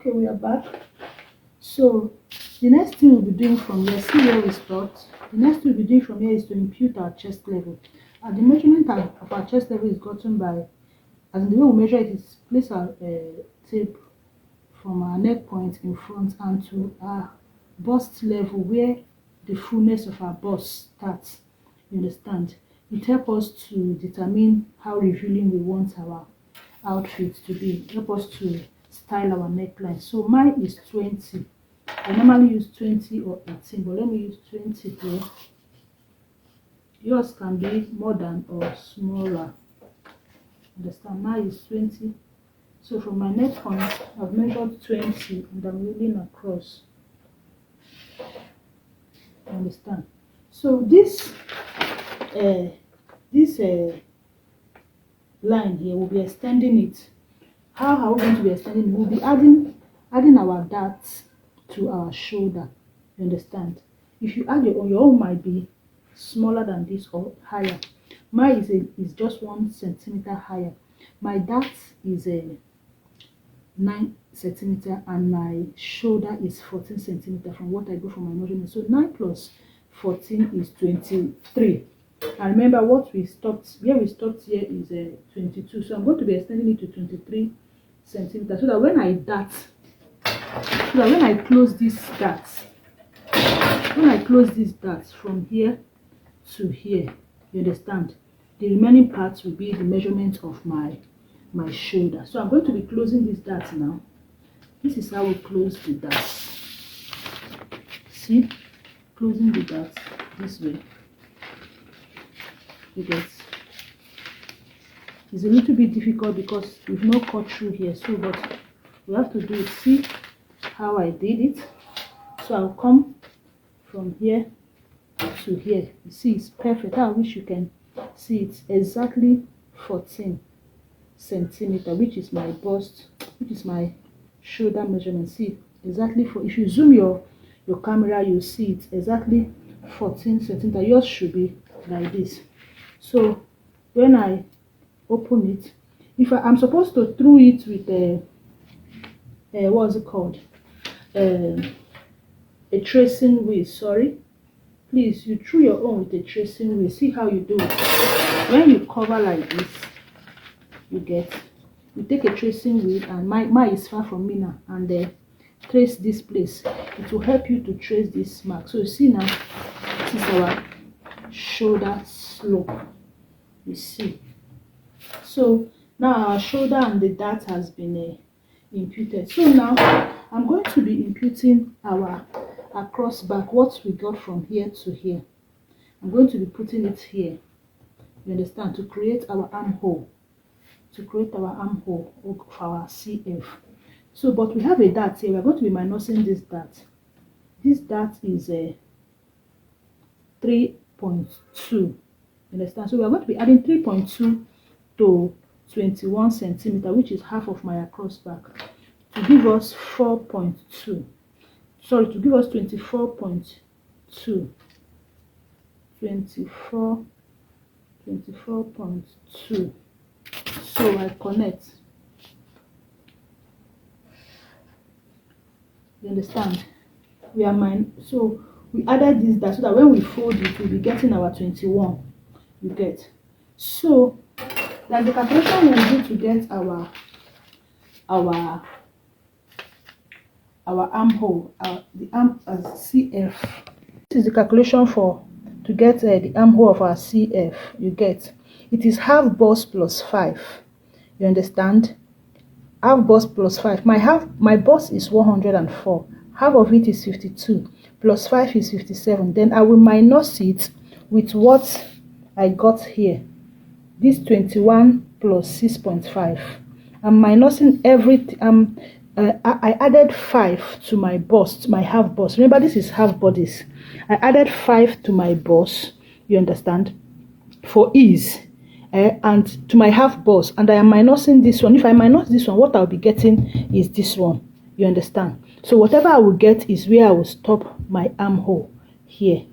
Okay, we are back. So the next thing we'll be doing from here, see where we stopped. The next thing we'll be doing from here is to impute our chest level. And the measurement of our chest level is gotten by, as in the way we measure it is place our tape from our neck point in front and to our bust level where the fullness of our bust starts. You understand? It helps us to determine how revealing we want our outfit to be. Help us to style our neckline. So mine is 20. I normally use 20 or 18, but let me use 20 here. Yours can be more than or smaller. Understand? Mine is 20. So from my neck point, I've measured 20 and I'm reeling across. Understand? So this line here, we'll be extending it. How are we going to be extending it? We'll be adding our darts to our shoulder. You understand? If you add your own might be smaller than this or higher. Mine is just 1 centimeter higher. My dart is a 9 centimeter and my shoulder is 14 centimeter from what I go from my measurement. So 9 plus 14 is 23. And remember where we stopped here is 22. So I'm going to be extending it to 23 centimeters so that when I close this dart from here to here, you understand, the remaining parts will be the measurement of my shoulder. So I'm going to be closing this dart now. This is how we close the dart. See, closing the dart this way. You get, it's a little bit difficult because we've not cut through here, so but we have to do it. See how I did it. So I'll come from here to here. You see, it's perfect. I wish you can see it's exactly 14 centimeter, which is my bust, which is my shoulder measurement. See, exactly for, if you zoom your camera, you'll see it's exactly 14 centimeter. Yours should be like this. So when I open it, if I'm supposed to through it with what's it called, a tracing wheel. Sorry, please, you through your own with a tracing wheel. See how you do it. When you cover like this, you take a tracing wheel, and mine is far from me now, and trace this place. It will help you to trace this mark. So you see now, this is our shoulder slope. You see, so now our shoulder and the dart has been imputed. So now I'm going to be imputing our cross back, what we got from here to here. I'm going to be putting it here, you understand, to create our armhole, for our CF. So but we have a dart here. We're going to be minusing this dart. This dart is a 3.2. Understand? So we are going to be adding 3.2 to 21 centimeter, which is half of my across back, to give us 4.2. Sorry, to give us 24.2. 24.2. So I connect. You understand? We are so we added this dart so that when we fold it, we'll be getting our 21. You get? So that's the calculation we'll do to get our armhole, the arm as CF. This is the calculation to get the armhole of our CF. You get? It is half bust plus 5. You understand? Half bust plus 5. My bust is 104. Half of it is 52. Plus 5 is 57. Then I will minus it with what I got here. This 21 plus 6.5. I'm minusing everything. I added 5 to my bust, my half bust. Remember, this is half bodice. I added 5 to my bust. You understand? For ease. And to my half bust, and I am minusing this one. If I minus this one, what I'll be getting is this one. You understand? So whatever I will get is where I will stop my armhole here.